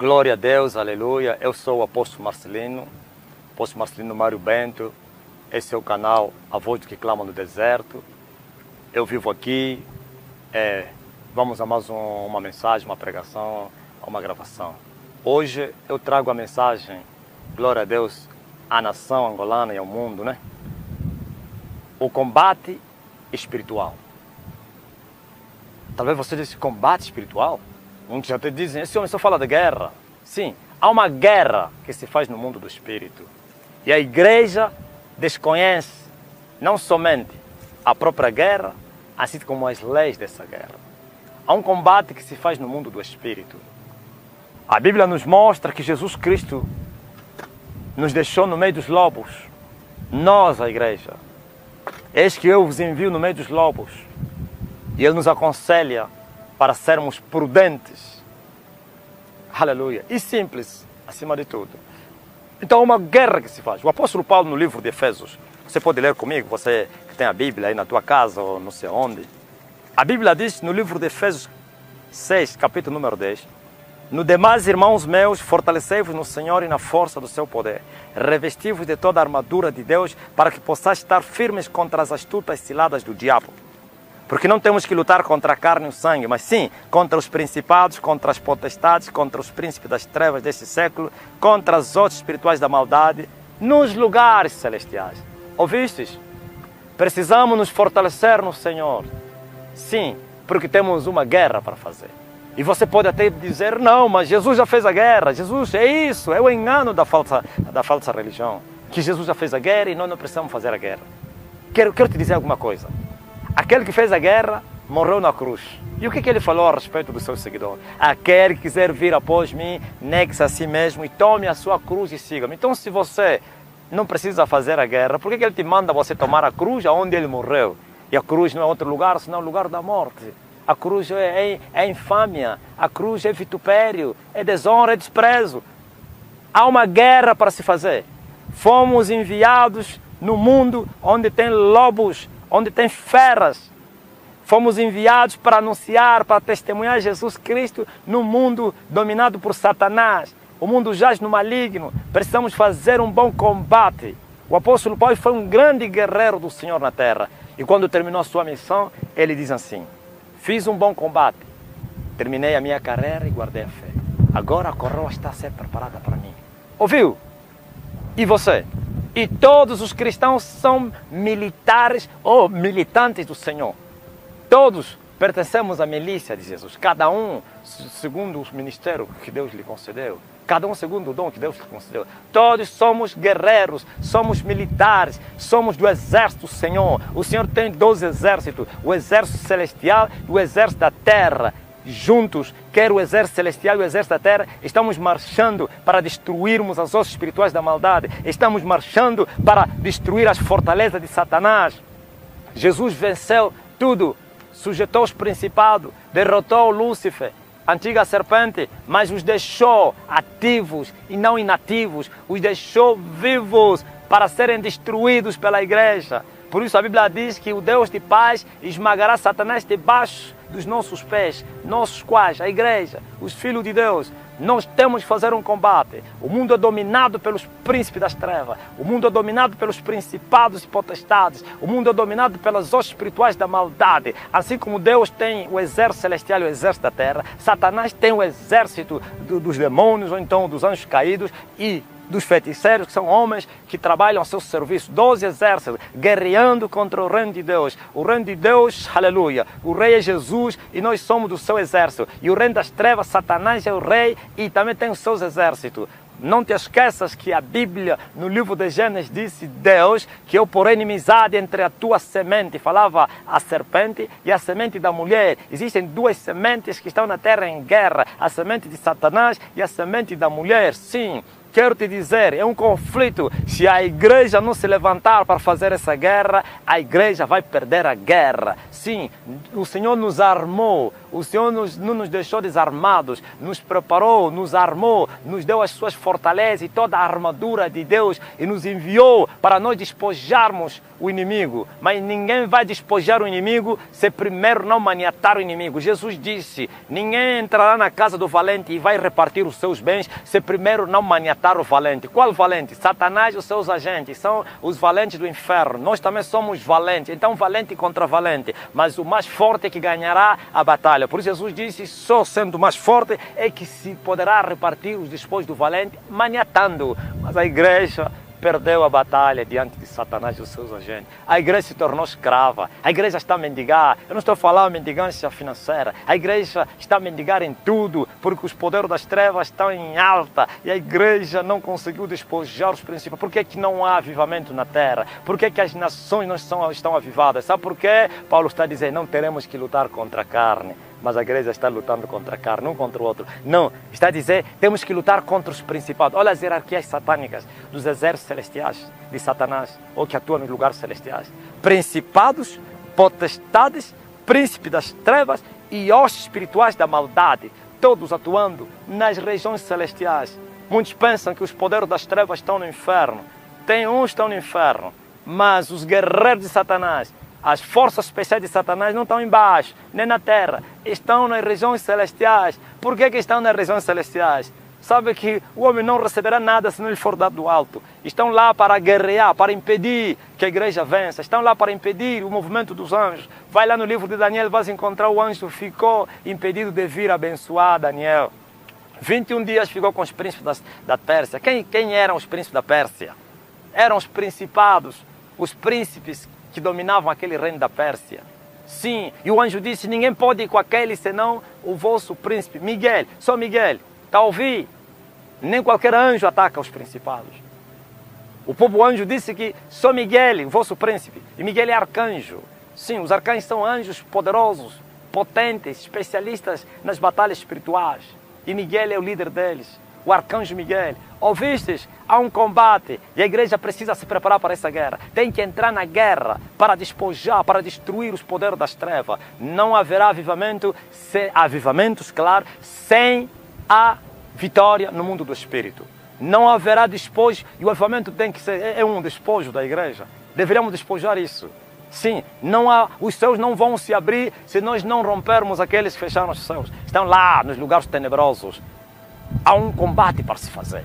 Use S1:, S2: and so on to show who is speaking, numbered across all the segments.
S1: Glória a Deus, aleluia. Eu sou o apóstolo Marcelino Mário Bento. Esse é o canal A Voz que Clama no Deserto. Eu vivo aqui. Vamos a mais uma mensagem, uma pregação, uma gravação. Hoje eu trago a mensagem, glória a Deus, à nação angolana e ao mundo, né? O combate espiritual. Talvez você disse combate espiritual? Muitos já te dizem, esse homem só fala de guerra. Sim, há uma guerra que se faz no mundo do espírito. E a igreja desconhece não somente a própria guerra, assim como as leis dessa guerra. Há um combate que se faz no mundo do espírito. A Bíblia nos mostra que Jesus Cristo nos deixou no meio dos lobos. Nós, a igreja. Eis que eu vos envio no meio dos lobos. E Ele nos aconselha para sermos prudentes, aleluia, e simples, acima de tudo. Então, uma guerra que se faz. O apóstolo Paulo, no livro de Efésios, você pode ler comigo, você que tem a Bíblia aí na tua casa ou não sei onde. A Bíblia diz no livro de Efésios 6, capítulo número 10, no demais, irmãos meus, fortalecei-vos no Senhor e na força do seu poder. Revesti-vos de toda a armadura de Deus, para que possais estar firmes contra as astutas ciladas do diabo. Porque não temos que lutar contra a carne e o sangue, mas sim contra os principados, contra as potestades, contra os príncipes das trevas deste século, contra as hostes espirituais da maldade, nos lugares celestiais. Ouvistes? Precisamos nos fortalecer no Senhor. Sim, porque temos uma guerra para fazer. E você pode até dizer, não, mas Jesus já fez a guerra. Jesus, é isso, é o engano da falsa religião. Que Jesus já fez a guerra e nós não precisamos fazer a guerra. Quero te dizer alguma coisa. Aquele que fez a guerra morreu na cruz. E o que ele falou a respeito dos seus seguidores? Aquele que quiser vir após mim, negue-se a si mesmo e tome a sua cruz e siga-me. Então, se você não precisa fazer a guerra, por que ele te manda você tomar a cruz aonde ele morreu? E a cruz não é outro lugar, senão o lugar da morte. A cruz é infâmia, a cruz é vitupério, é desonra, é desprezo. Há uma guerra para se fazer. Fomos enviados no mundo onde tem lobos, onde tem feras. Fomos enviados para anunciar, para testemunhar Jesus Cristo no mundo dominado por Satanás. O mundo jaz no maligno. Precisamos fazer um bom combate. O apóstolo Paulo foi um grande guerreiro do Senhor na terra. E quando terminou a sua missão, ele diz assim: fiz um bom combate, terminei a minha carreira e guardei a fé. Agora a coroa está a ser preparada para mim. Ouviu? E você? E todos os cristãos são militares ou militantes do Senhor. Todos pertencemos à milícia de Jesus. Cada um segundo o ministério que Deus lhe concedeu. Cada um segundo o dom que Deus lhe concedeu. Todos somos guerreiros, somos militares, somos do exército do Senhor. O Senhor tem 12 exércitos. O exército celestial e o exército da terra. Juntos, quer o exército celestial e o exército da terra, estamos marchando para destruirmos as hostes espirituais da maldade. Estamos marchando para destruir as fortalezas de Satanás. Jesus venceu tudo, sujeitou os principados, derrotou Lúcifer, a antiga serpente, mas os deixou ativos e não inativos, os deixou vivos para serem destruídos pela igreja. Por isso a Bíblia diz que o Deus de paz esmagará Satanás debaixo dos nossos pés, nossos quais, a igreja, os filhos de Deus. Nós temos que fazer um combate. O mundo é dominado pelos príncipes das trevas. O mundo é dominado pelos principados e potestades. O mundo é dominado pelas hostes espirituais da maldade. Assim como Deus tem o exército celestial e o exército da terra, Satanás tem o exército dos demônios ou então dos anjos caídos e dos feiticeiros, que são homens que trabalham a seu serviço. 12 exércitos guerreando contra o reino de Deus. O reino de Deus, aleluia, o rei é Jesus e nós somos do seu exército. E o reino das trevas, Satanás é o rei e também tem os seus exércitos. Não te esqueças que a Bíblia, no livro de Gênesis, disse Deus que eu porei inimizade entre a tua semente. Falava a serpente e a semente da mulher. Existem duas sementes que estão na terra em guerra. A semente de Satanás e a semente da mulher. Sim. Quero te dizer, é um conflito. Se a igreja não se levantar para fazer essa guerra, a igreja vai perder a guerra. Sim, o Senhor nos armou. O Senhor não nos deixou desarmados, nos preparou, nos armou, nos deu as suas fortalezas e toda a armadura de Deus e nos enviou para nós despojarmos o inimigo. Mas ninguém vai despojar o inimigo se primeiro não maniatar o inimigo. Jesus disse, ninguém entrará na casa do valente e vai repartir os seus bens se primeiro não maniatar o valente. Qual valente? Satanás e os seus agentes, são os valentes do inferno. Nós também somos valentes, então valente contra valente. Mas o mais forte é que ganhará a batalha. Por isso Jesus disse, só sendo mais forte é que se poderá repartir os despojos do valente maniatando. Mas a igreja perdeu a batalha diante de Satanás e os seus agentes. A igreja se tornou escrava. A igreja está a mendigar. Eu não estou falando de mendigância financeira. A igreja está a mendigar em tudo, porque os poderes das trevas estão em alta e a igreja não conseguiu despojar os princípios. Por que é que não há avivamento na terra? Por que é que as nações não estão avivadas? Sabe por quê? Paulo está dizendo, não teremos que lutar contra a carne. Mas a igreja está lutando contra a carne, um contra o outro. Não, está a dizer, temos que lutar contra os principados. Olha as hierarquias satânicas dos exércitos celestiais de Satanás, ou que atuam nos lugares celestiais. Principados, potestades, príncipes das trevas e hostes espirituais da maldade, todos atuando nas regiões celestiais. Muitos pensam que os poderes das trevas estão no inferno. Tem uns que estão no inferno, mas os guerreiros de Satanás, as forças especiais de Satanás não estão embaixo, nem na terra. Estão nas regiões celestiais. Por que estão nas regiões celestiais? Sabe que o homem não receberá nada se não lhe for dado do alto. Estão lá para guerrear, para impedir que a igreja vença. Estão lá para impedir o movimento dos anjos. Vai lá no livro de Daniel, vais encontrar o anjo que ficou impedido de vir abençoar Daniel. 21 dias ficou com os príncipes da Pérsia. Quem eram os príncipes da Pérsia? Eram os principados, os príncipes que dominavam aquele reino da Pérsia. Sim, e o anjo disse, ninguém pode ir com aquele senão o vosso príncipe. Miguel, só Miguel, está a ouvir? Nem qualquer anjo ataca os principados. O povo anjo disse que só Miguel, o vosso príncipe. E Miguel é arcanjo. Sim, os arcanjos são anjos poderosos, potentes, especialistas nas batalhas espirituais. E Miguel é o líder deles. O arcanjo Miguel. Ouvistes? Há um combate e a igreja precisa se preparar para essa guerra. Tem que entrar na guerra para despojar, para destruir os poderes das trevas. Não haverá avivamentos, claro, sem a vitória no mundo do espírito. Não haverá despojo e o avivamento tem que ser um despojo da igreja. Deveríamos despojar isso. Sim, os céus não vão se abrir se nós não rompermos aqueles que fecharam os céus. Estão lá nos lugares tenebrosos. Há um combate para se fazer.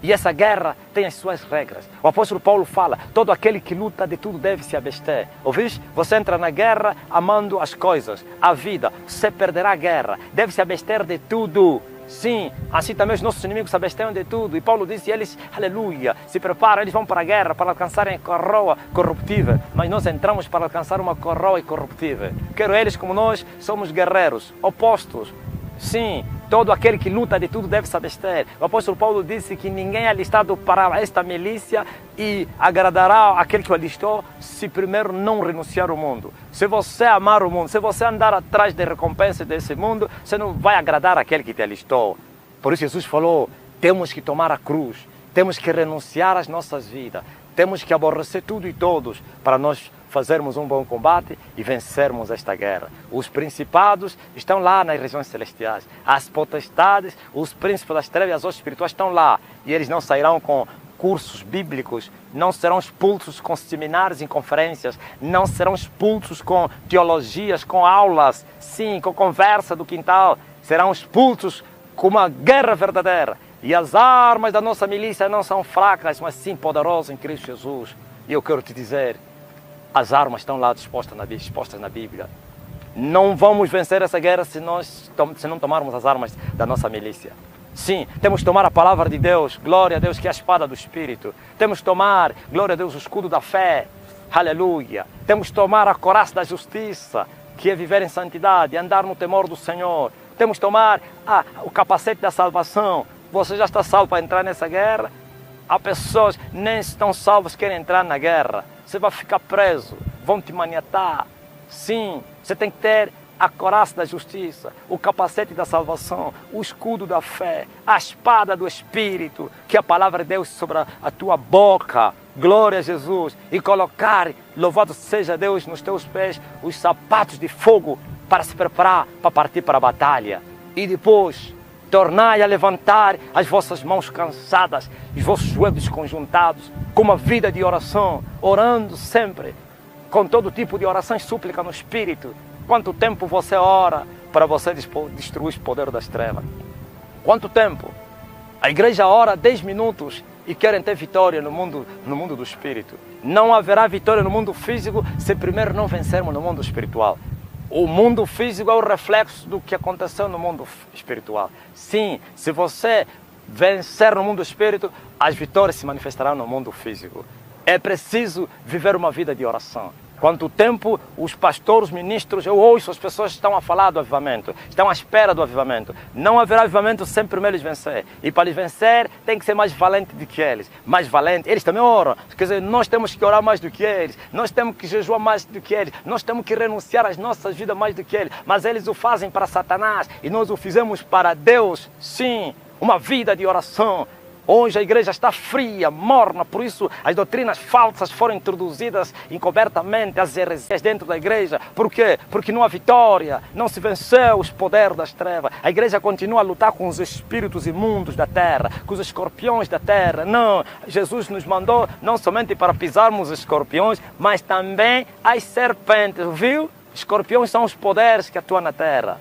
S1: E essa guerra tem as suas regras. O apóstolo Paulo fala, todo aquele que luta de tudo deve se abster. Ouviste? Você entra na guerra amando as coisas, a vida. Você perderá a guerra. Deve se abster de tudo. Sim, assim também os nossos inimigos se abstêm de tudo. E Paulo disse, eles, aleluia, se preparam, eles vão para a guerra para alcançarem a coroa corruptível. Mas nós entramos para alcançar uma coroa incorruptível. Quero eles como nós, somos guerreiros, opostos. Sim, todo aquele que luta de tudo deve se abster. O apóstolo Paulo disse que ninguém é alistado para esta milícia e agradará aquele que o alistou se primeiro não renunciar ao mundo. Se você amar o mundo, se você andar atrás da recompensa desse mundo, você não vai agradar aquele que te alistou. Por isso Jesus falou, temos que tomar a cruz, temos que renunciar às nossas vidas, temos que aborrecer tudo e todos para nós fazermos um bom combate e vencermos esta guerra. Os principados estão lá nas regiões celestiais. As potestades, os príncipes das trevas e as hostes espirituais estão lá. E eles não sairão com cursos bíblicos, não serão expulsos com seminários e conferências, não serão expulsos com teologias, com aulas, sim, com conversa do quintal. Serão expulsos com uma guerra verdadeira. E as armas da nossa milícia não são fracas, mas sim poderosas em Cristo Jesus. E eu quero te dizer, as armas estão lá dispostas na Bíblia. Não vamos vencer essa guerra se não tomarmos as armas da nossa milícia. Sim, temos que tomar a palavra de Deus, glória a Deus, que é a espada do Espírito. Temos que tomar, glória a Deus, o escudo da fé, aleluia. Temos que tomar a couraça da justiça, que é viver em santidade, andar no temor do Senhor. Temos que tomar o capacete da salvação. Você já está salvo para entrar nessa guerra? Há pessoas que nem estão salvas, querem entrar na guerra. Você vai ficar preso, vão te maniatar. Sim, você tem que ter a couraça da justiça, o capacete da salvação, o escudo da fé, a espada do Espírito, que é a palavra de Deus sobre a tua boca. Glória a Jesus. E colocar, louvado seja Deus, nos teus pés os sapatos de fogo para se preparar para partir para a batalha. E depois, tornai a levantar as vossas mãos cansadas, os vossos joelhos conjuntados, com uma vida de oração, orando sempre, com todo tipo de oração e súplica no Espírito. Quanto tempo você ora para você destruir os poderes das trevas? Quanto tempo? A igreja ora 10 minutos e querem ter vitória no mundo do Espírito. Não haverá vitória no mundo físico se primeiro não vencermos no mundo espiritual. O mundo físico é o reflexo do que aconteceu no mundo espiritual. Sim, se você vencer no mundo espírito, as vitórias se manifestarão no mundo físico. É preciso viver uma vida de oração. Quanto tempo os pastores, os ministros, eu ouço as pessoas estão a falar do avivamento, estão à espera do avivamento. Não haverá avivamento sem primeiro eles vencer. E para eles vencer, tem que ser mais valente do que eles. Mais valente. Eles também oram. Quer dizer, nós temos que orar mais do que eles. Nós temos que jejuar mais do que eles. Nós temos que renunciar às nossas vidas mais do que eles. Mas eles o fazem para Satanás e nós o fizemos para Deus. Sim, uma vida de oração. Hoje a igreja está fria, morna, por isso as doutrinas falsas foram introduzidas encobertamente, as heresias dentro da igreja. Por quê? Porque não há vitória, não se venceu os poderes das trevas. A igreja continua a lutar com os espíritos imundos da terra, com os escorpiões da terra. Não, Jesus nos mandou não somente para pisarmos os escorpiões, mas também as serpentes, viu? Escorpiões são os poderes que atuam na terra.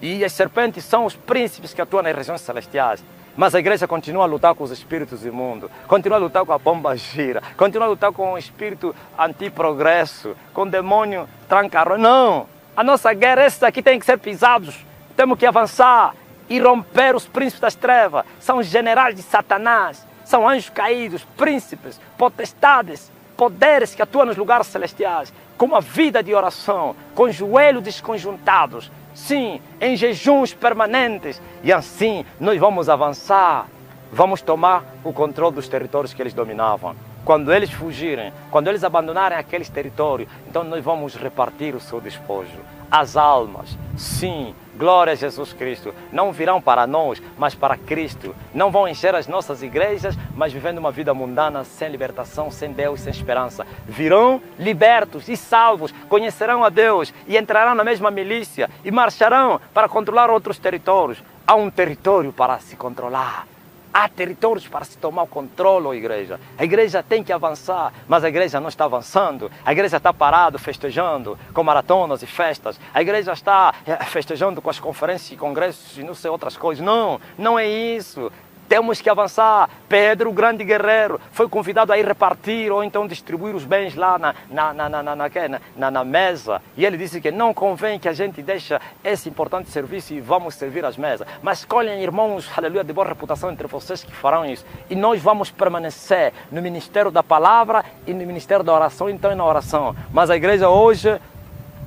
S1: E as serpentes são os príncipes que atuam nas regiões celestiais. Mas a igreja continua a lutar com os espíritos imundos, continua a lutar com a pomba gira, continua a lutar com o espírito antiprogresso, com o demônio tranca-rua. Não! A nossa guerra, esses aqui têm que ser pisados. Temos que avançar e romper os príncipes das trevas. São os generais de Satanás, são anjos caídos, príncipes, potestades, poderes que atuam nos lugares celestiais, com uma vida de oração, com joelhos desconjuntados. Sim, em jejuns permanentes. E assim nós vamos avançar. Vamos tomar o controle dos territórios que eles dominavam. Quando eles fugirem, quando eles abandonarem aqueles territórios, então nós vamos repartir o seu despojo. As almas, sim, glória a Jesus Cristo, não virão para nós, mas para Cristo. Não vão encher as nossas igrejas, mas vivendo uma vida mundana, sem libertação, sem Deus, sem esperança. Virão libertos e salvos, conhecerão a Deus e entrarão na mesma milícia e marcharão para controlar outros territórios. Há um território para se controlar. Há territórios para se tomar o controle, ó igreja. A igreja tem que avançar, mas a igreja não está avançando. A igreja está parada, festejando, com maratonas e festas. A igreja está festejando com as conferências e congressos e não sei outras coisas. Não, não é isso. Temos que avançar. Pedro, o grande guerreiro, foi convidado a ir repartir ou então distribuir os bens lá na mesa. E ele disse que não convém que a gente deixe esse importante serviço e vamos servir as mesas. Mas escolhem irmãos, aleluia, de boa reputação entre vocês que farão isso. E nós vamos permanecer no ministério da palavra e no ministério da oração, então e na oração. Mas a igreja hoje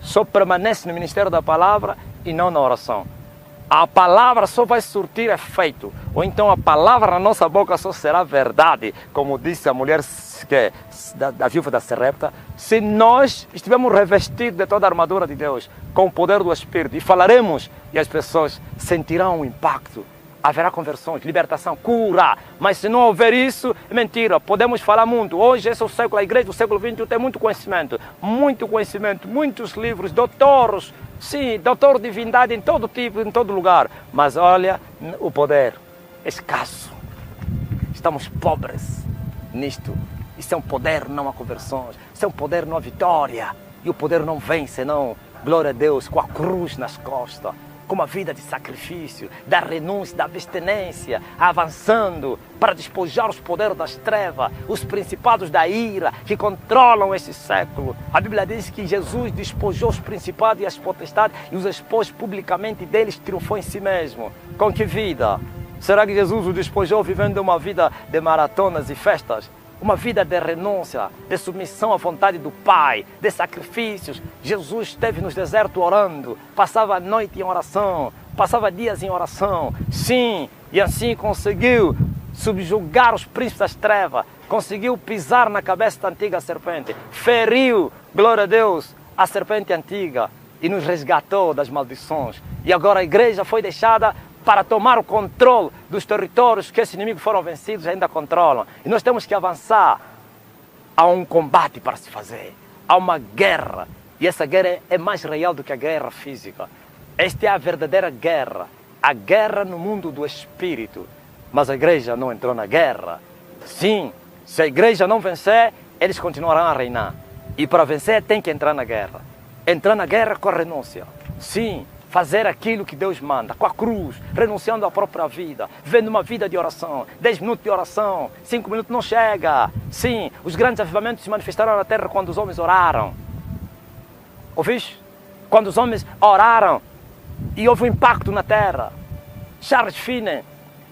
S1: só permanece no ministério da palavra e não na oração. A palavra só vai surtir efeito, ou então a palavra na nossa boca só será verdade, como disse a mulher da viúva da Sarepta, se nós estivermos revestidos de toda a armadura de Deus, com o poder do Espírito, e falaremos, e as pessoas sentirão o impacto. Haverá conversões, libertação, cura. Mas se não houver isso, é mentira. Podemos falar muito. Hoje, esse é o século, a igreja do século XXI tem muito conhecimento, muitos livros, doutores. Sim, doutor de divindade em todo tipo, em todo lugar. Mas olha, o poder é escasso. Estamos pobres nisto. Isso é um poder, não há conversões. Isso é um poder, não há vitória. E o poder não vem senão, glória a Deus, com a cruz nas costas. Com uma vida de sacrifício, da renúncia, da abstinência, avançando para despojar os poderes das trevas, os principados da ira que controlam esse século. A Bíblia diz que Jesus despojou os principados e as potestades e os expôs publicamente e deles triunfou em si mesmo. Com que vida? Será que Jesus o despojou vivendo uma vida de maratonas e festas? Uma vida de renúncia, de submissão à vontade do Pai, de sacrifícios. Jesus esteve no deserto orando, passava a noite em oração, passava dias em oração. Sim, e assim conseguiu subjugar os príncipes das trevas, conseguiu pisar na cabeça da antiga serpente, feriu, glória a Deus, a serpente antiga e nos resgatou das maldições. E agora a igreja foi deixada para tomar o controle dos territórios que esses inimigos foram vencidos e ainda controlam. E nós temos que avançar. Há um combate para se fazer. Há uma guerra E essa guerra é mais real do que a guerra física. Esta é a verdadeira guerra. A guerra no mundo do espírito. Mas a igreja não entrou na guerra. Sim, se a igreja não vencer, eles continuarão a reinar. E para vencer tem que entrar na guerra. Entrar na guerra com a renúncia. Sim, fazer aquilo que Deus manda, com a cruz, renunciando à própria vida, vivendo uma vida de oração, 10 minutos de oração, 5 minutos não chega. Sim, os grandes avivamentos se manifestaram na terra quando os homens oraram. Ouviste? Quando os homens oraram e houve um impacto na terra. Charles Finney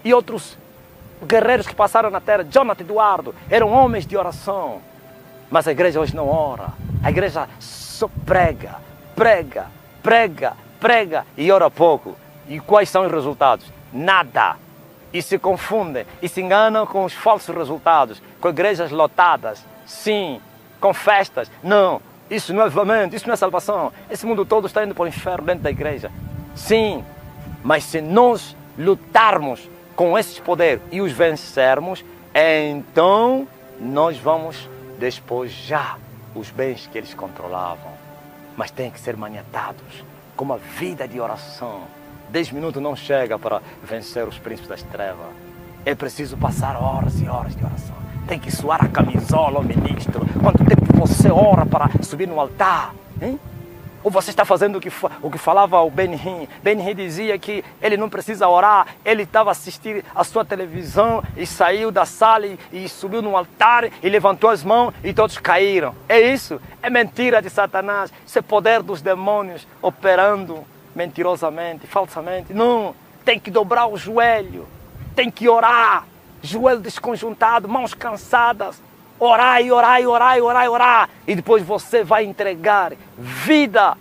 S1: e outros guerreiros que passaram na terra, Jonathan Eduardo, eram homens de oração. Mas a igreja hoje não ora. A igreja só prega, prega, prega, prega e ora pouco. E quais são os resultados? Nada. E se confundem e se enganam com os falsos resultados, com igrejas lotadas, sim, com festas. Não, isso não é avivamento, isso não é salvação. Esse mundo todo está indo para o inferno dentro da igreja. Sim, mas se nós lutarmos com esses poderes e os vencermos, então nós vamos despojar os bens que eles controlavam. Mas tem que ser maniatados com uma vida de oração. 10 minutos não chega para vencer os príncipes das trevas. É preciso passar horas e horas de oração. Tem que suar a camisola ao ministro. Quanto tempo você ora para subir no altar? Hein? Ou você está fazendo o que falava o Ben-Hinn. Ben-Hinn dizia que ele não precisa orar. Ele estava assistindo a sua televisão e saiu da sala e subiu no altar e levantou as mãos e todos caíram. É isso? É mentira de Satanás. Isso é poder dos demônios operando mentirosamente, falsamente. Não, tem que dobrar o joelho. Tem que orar. Joelho desconjuntado, mãos cansadas. Orar e orar e orar e orar e orar. E depois você vai entregar vida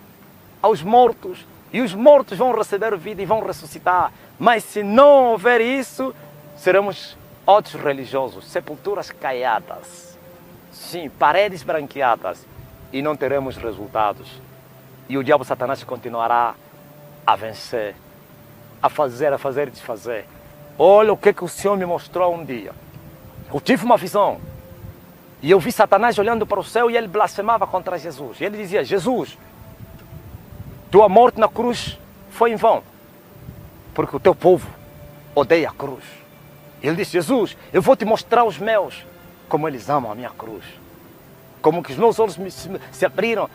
S1: aos mortos. E os mortos vão receber vida e vão ressuscitar. Mas se não houver isso, seremos outros religiosos. Sepulturas caiadas. Sim, paredes branqueadas. E não teremos resultados. E o diabo Satanás continuará a vencer. A fazer e desfazer. Olha o que o Senhor me mostrou um dia. Eu tive uma visão. E eu vi Satanás olhando para o céu e ele blasfemava contra Jesus. E ele dizia: Jesus, tua morte na cruz foi em vão, porque o teu povo odeia a cruz. E ele disse: Jesus, eu vou te mostrar os meus, como eles amam a minha cruz. Como que os meus olhos se abriram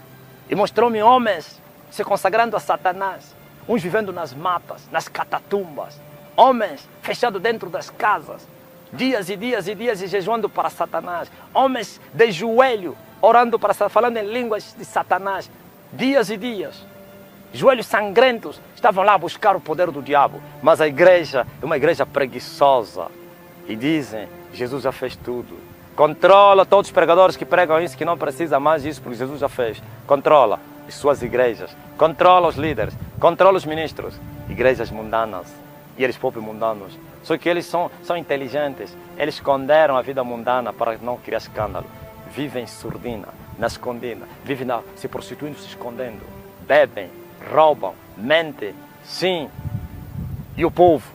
S1: e mostrou-me homens se consagrando a Satanás. Uns vivendo nas matas, nas catatumbas. Homens fechados dentro das casas. Dias e dias e dias e jejuando para Satanás. Homens de joelho, orando para Satanás, falando em línguas de Satanás. Dias e dias. Joelhos sangrentos, estavam lá a buscar o poder do diabo. Mas a igreja é uma igreja preguiçosa. E dizem, Jesus já fez tudo. Controla todos os pregadores que pregam isso, que não precisa mais disso, porque Jesus já fez. Controla as suas igrejas. Controla os líderes. Controla os ministros. Igrejas mundanas. E eles próprios mundanos. Só que eles são inteligentes. Eles esconderam a vida mundana para não criar escândalo. Vivem surdina, na escondida. Vivem se prostituindo, se escondendo. Bebem, roubam, mentem. Sim. E o povo?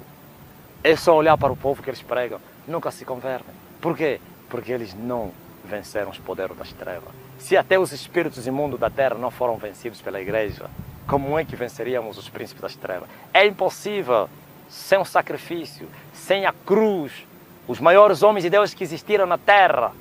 S1: É só olhar para o povo que eles pregam. Nunca se convertem. Por quê? Porque eles não venceram os poderes das trevas. Se até os espíritos imundos da terra não foram vencidos pela igreja, como é que venceríamos os príncipes das trevas? É impossível. Sem um sacrifício, sem a cruz. Os maiores homens de Deus que existiram na terra,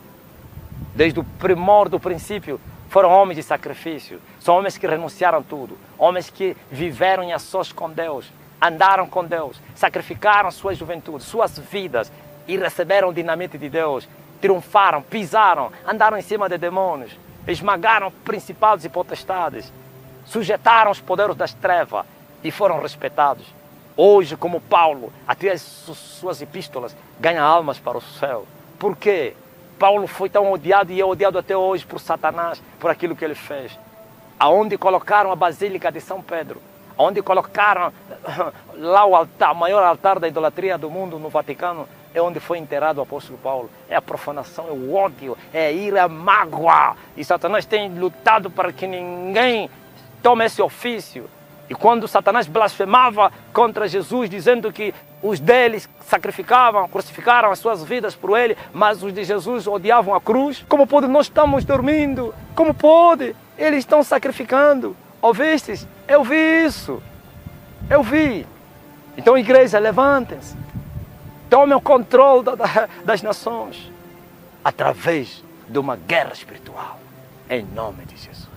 S1: desde o primor do princípio, foram homens de sacrifício. São homens que renunciaram tudo. Homens que viveram em sós com Deus, andaram com Deus, sacrificaram sua juventude, suas vidas e receberam o dinamite de Deus. Triunfaram, pisaram, andaram em cima de demônios, esmagaram principados e potestades, sujeitaram os poderes das trevas e foram respeitados. Hoje, como Paulo, até as suas epístolas, ganha almas para o céu. Por quê? Paulo foi tão odiado e é odiado até hoje por Satanás, por aquilo que ele fez. Aonde colocaram a Basílica de São Pedro, onde colocaram lá o altar, o maior altar da idolatria do mundo no Vaticano, é onde foi enterrado o apóstolo Paulo. É a profanação, é o ódio, é a ira, é a mágoa. E Satanás tem lutado para que ninguém tome esse ofício. E quando Satanás blasfemava contra Jesus, dizendo que os deles sacrificavam, crucificaram as suas vidas por ele, mas os de Jesus odiavam a cruz. Como pode? Nós estamos dormindo. Como pode? Eles estão sacrificando. Ouvistes? Eu vi isso. Eu vi. Então, igreja, levantem-se. Tomem o controle das nações através de uma guerra espiritual. Em nome de Jesus.